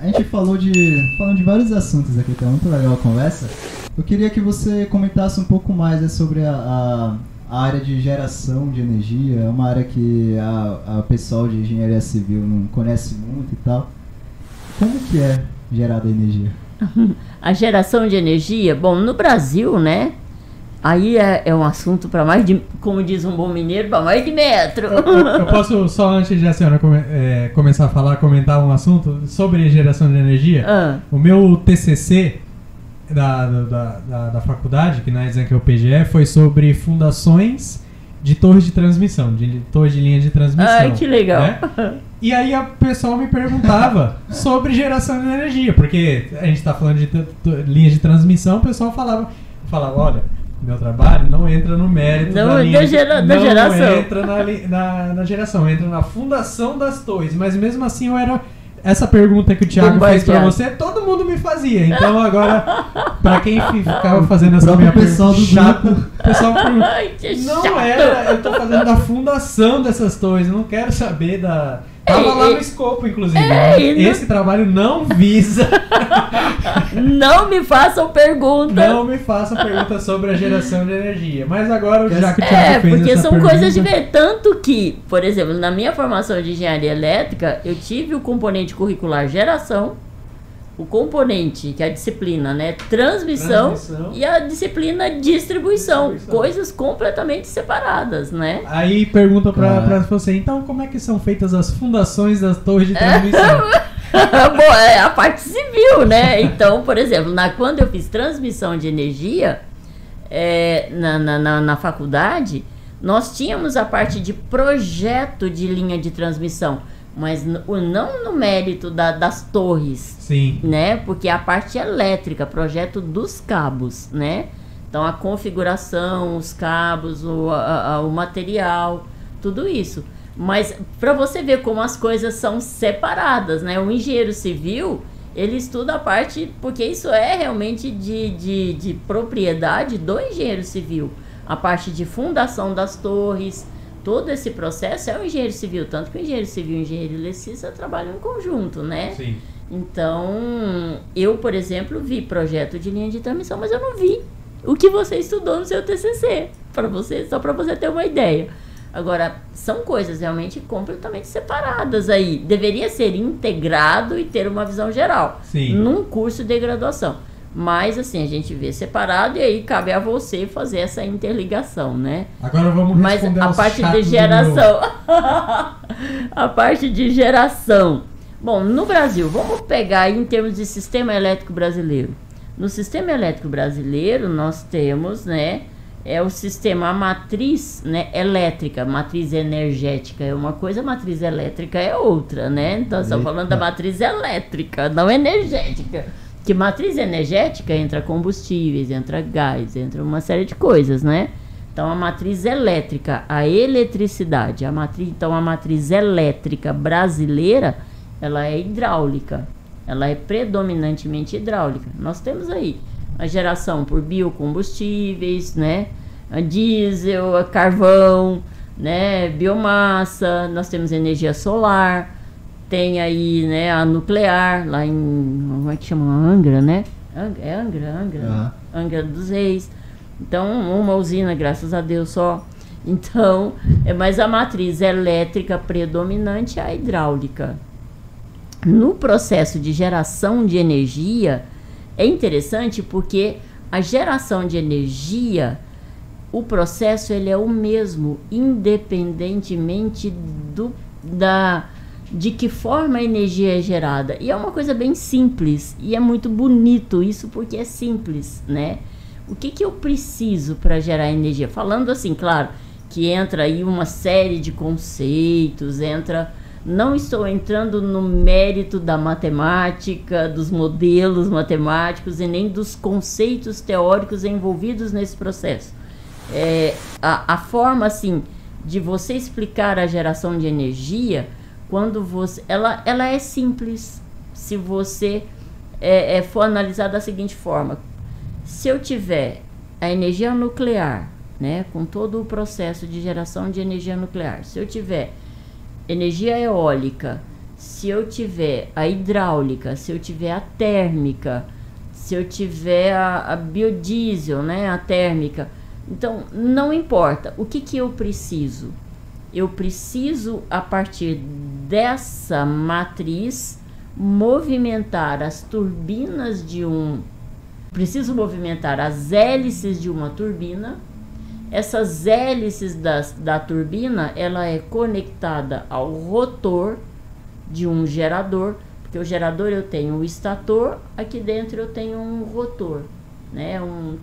a gente falando de vários assuntos aqui, tá muito legal a conversa. Eu queria que você comentasse um pouco mais sobre a área de geração de energia. É uma área que a pessoal de engenharia civil não conhece muito e tal. Como que é gerada a energia? A geração de energia, bom, no Brasil, né? Aí é um assunto para mais de, como diz um bom mineiro, para mais de metro. Eu posso só, antes de a senhora começar a falar, comentar um assunto sobre geração de energia? O meu TCC da faculdade, que na Exam, que é o PGE, foi sobre fundações de torres de transmissão, de torres de linha de transmissão. Ai, que legal. Né? E aí a pessoa me perguntava sobre geração de energia, porque a gente está falando de linhas de transmissão, o pessoal falava, olha, meu trabalho não entra no mérito da geração. Não entra na geração, entra na fundação das torres. Mas mesmo assim essa pergunta que o Thiago fez pra você, todo mundo me fazia. Então agora, pra quem ficava fazendo essa minha pergunta chata, o pessoal pergunta, não era, eu tô fazendo da fundação dessas torres, eu não quero saber da... Tava lá no escopo, inclusive. Esse trabalho não visa... Não me façam pergunta. Não me façam pergunta sobre a geração de energia. Mas agora, já que o Thiago fez porque essa são pergunta... coisas diferentes. Tanto que, por exemplo, na minha formação de engenharia elétrica, eu tive o componente curricular geração, o componente, que é a disciplina, né, transmissão e a disciplina distribuição. Coisas completamente separadas, né? Aí pergunta pra você, então como é que são feitas as fundações das torres de transmissão? Bom, é a parte civil, né? Então, por exemplo, quando eu fiz transmissão de energia na faculdade, nós tínhamos a parte de projeto de linha de transmissão, mas não no mérito das torres. Sim. Né? Porque a parte elétrica, projeto dos cabos, né? Então a configuração, os cabos, o material, tudo isso. Mas para você ver como as coisas são separadas, né? O engenheiro civil, ele estuda a parte, porque isso é realmente de propriedade do engenheiro civil. A parte de fundação das torres, todo esse processo é o engenheiro civil. Tanto que o engenheiro civil e o engenheiro eletricista trabalham em conjunto, né? Sim. Então, eu, por exemplo, vi projeto de linha de transmissão, mas eu não vi o que você estudou no seu TCC, só para você ter uma ideia. Agora, são coisas realmente completamente separadas aí. Deveria ser integrado e ter uma visão geral. Sim. Num curso de graduação. Mas, assim, a gente vê separado e aí cabe a você fazer essa interligação, né? Agora vamos responder a parte de geração. A parte de geração. Bom, no Brasil, vamos pegar aí em termos de sistema elétrico brasileiro. No sistema elétrico brasileiro, nós temos, né, o sistema, a matriz, né, elétrica, matriz energética é uma coisa, a matriz elétrica é outra, né? Então, estamos falando da matriz elétrica, não energética. Que matriz energética entra combustíveis, entra gás, entra uma série de coisas, né? Então, a matriz elétrica, a eletricidade, então a matriz elétrica brasileira, ela é hidráulica, ela é predominantemente hidráulica. Nós temos aí a geração por biocombustíveis, né? A diesel, a carvão, né? Biomassa, nós temos energia solar, tem aí, né, a nuclear, lá em, como é que chama? Angra, né? Angra dos Reis. Então, uma usina, graças a Deus, só. Então, mas a matriz elétrica predominante é a hidráulica. No processo de geração de energia, é interessante porque a geração de energia, o processo ele é o mesmo, independentemente de que forma a energia é gerada. E é uma coisa bem simples, e é muito bonito isso porque é simples, né? O que eu preciso para gerar energia? Falando assim, claro, que entra aí uma série de conceitos, não estou entrando no mérito da matemática, dos modelos matemáticos e nem dos conceitos teóricos envolvidos nesse processo. A forma, assim, de você explicar a geração de energia, quando você... Ela é simples, se você for analisar da seguinte forma. Se eu tiver a energia nuclear, né, com todo o processo de geração de energia nuclear, se eu tiver energia eólica se eu tiver a hidráulica, se eu tiver a térmica, se eu tiver a biodiesel, né, a térmica, então não importa. O que eu preciso? Eu preciso, a partir dessa matriz, movimentar as turbinas preciso movimentar as hélices de uma turbina. Essas hélices da turbina, ela é conectada ao rotor de um gerador, porque o gerador eu tenho o estator, aqui dentro eu tenho um rotor, né, um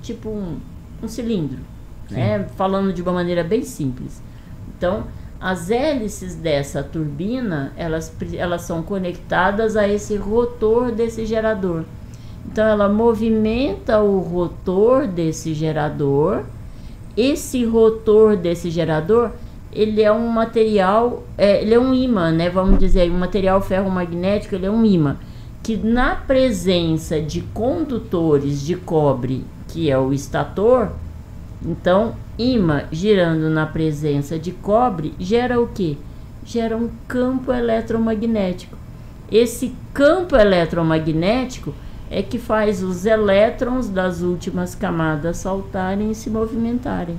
cilindro, né, falando de uma maneira bem simples. Então, as hélices dessa turbina, elas são conectadas a esse rotor desse gerador. Então, ela movimenta o rotor desse gerador. Esse rotor desse gerador, ele é um material, ele é um ímã, né? Vamos dizer, um material ferromagnético, ele é um ímã, que na presença de condutores de cobre, que é o estator, então, ímã girando na presença de cobre, gera o quê? Gera um campo eletromagnético. Esse campo eletromagnético é que faz os elétrons das últimas camadas saltarem e se movimentarem.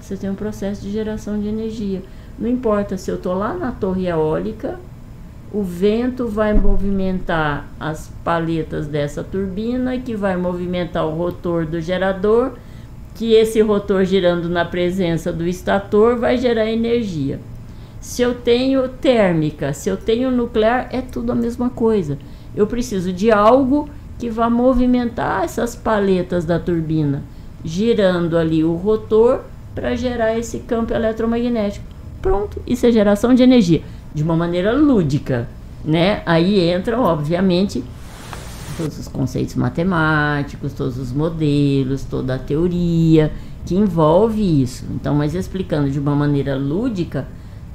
Você tem um processo de geração de energia. Não importa se eu estou lá na torre eólica, o vento vai movimentar as paletas dessa turbina, que vai movimentar o rotor do gerador, que esse rotor girando na presença do estator vai gerar energia. Se eu tenho térmica, se eu tenho nuclear, é tudo a mesma coisa. Eu preciso de algo que vá movimentar essas paletas da turbina, girando ali o rotor para gerar esse campo eletromagnético. Pronto, isso é geração de energia, de uma maneira lúdica, né? Aí entram, obviamente, todos os conceitos matemáticos, todos os modelos, toda a teoria que envolve isso. Então, mas explicando de uma maneira lúdica,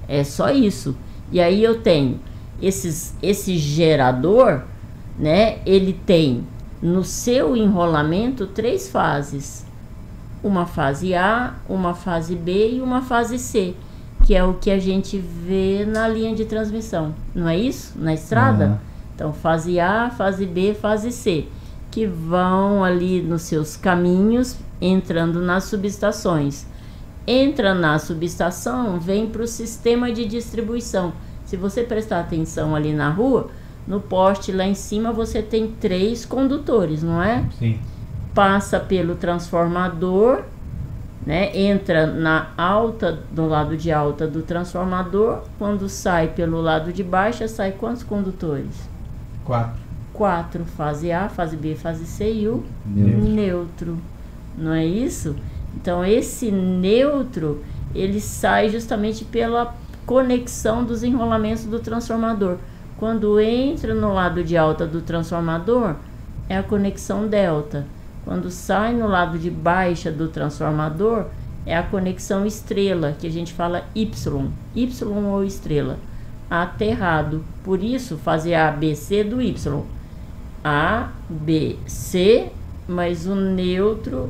é só isso. E aí eu tenho esse gerador, né? Ele tem no seu enrolamento 3 fases. Uma fase A, uma fase B e uma fase C, que é o que a gente vê na linha de transmissão. Não é isso? Na estrada? Uhum. Então, fase A, fase B, fase C, que vão ali nos seus caminhos, entrando nas subestações. Entra na subestação, vem para o sistema de distribuição. Se você prestar atenção ali na rua, no poste lá em cima você tem 3 condutores, não é? Sim. Passa pelo transformador, né? Entra na alta, do lado de alta do transformador. Quando sai pelo lado de baixo, sai quantos condutores? 4. Fase A, fase B, fase C e o neutro. Não é isso? Então esse neutro, ele sai justamente pela conexão dos enrolamentos do transformador. Quando entra no lado de alta do transformador, é a conexão delta. Quando sai no lado de baixa do transformador, é a conexão estrela, que a gente fala Y ou estrela, aterrado. Por isso, fazer A, B, C do Y. A, B, C, mas o neutro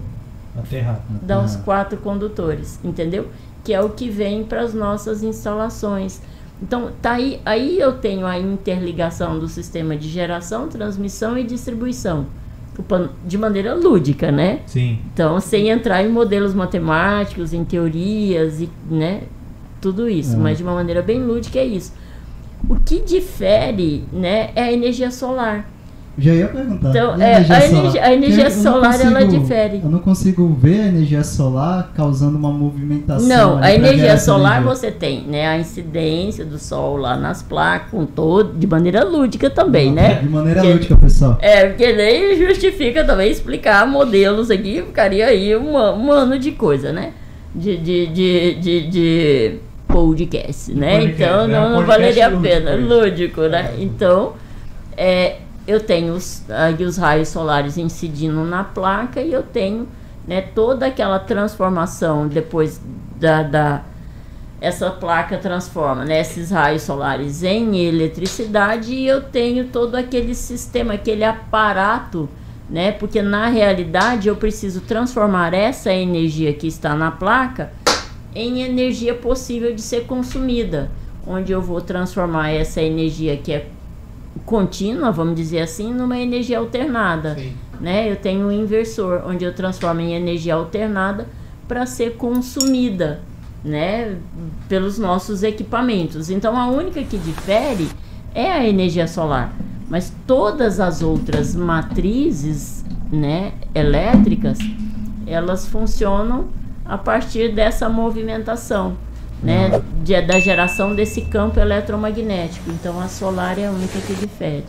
Aterrado. dá os 4 condutores, entendeu? Que é o que vem para as nossas instalações. Então, tá aí eu tenho a interligação do sistema de geração, transmissão e distribuição, de maneira lúdica, né? Sim. Então, sem entrar em modelos matemáticos, em teorias, e, né? Tudo isso, mas de uma maneira bem lúdica é isso. O que difere, né, é a energia solar. Já ia perguntar. Então, a energia solar, ela difere. Eu não consigo ver a energia solar causando uma movimentação. Não, a energia solar energia. você tem, né, a incidência do sol lá nas placas, com todo, de maneira lúdica também, né? De maneira lúdica, pessoal. Porque nem justifica também explicar modelos aqui, ficaria aí um ano de coisa, né? De podcast, né? Podcast, Então não valeria a pena, lúdico, né? Então, eu tenho os raios solares incidindo na placa e eu tenho, né, toda aquela transformação depois essa placa transforma, né, esses raios solares em eletricidade e eu tenho todo aquele sistema, aquele aparato, né, porque na realidade eu preciso transformar essa energia que está na placa em energia possível de ser consumida. onde eu vou transformar essa energia que é contínua, vamos dizer assim, numa energia alternada. Sim. Né? Eu tenho um inversor, onde eu transformo em energia alternada para ser consumida, né, pelos nossos equipamentos. Então a única que difere é a energia solar, mas todas as outras matrizes, né, elétricas, elas funcionam a partir dessa movimentação, né, da geração desse campo eletromagnético. Então a solar é a única que difere.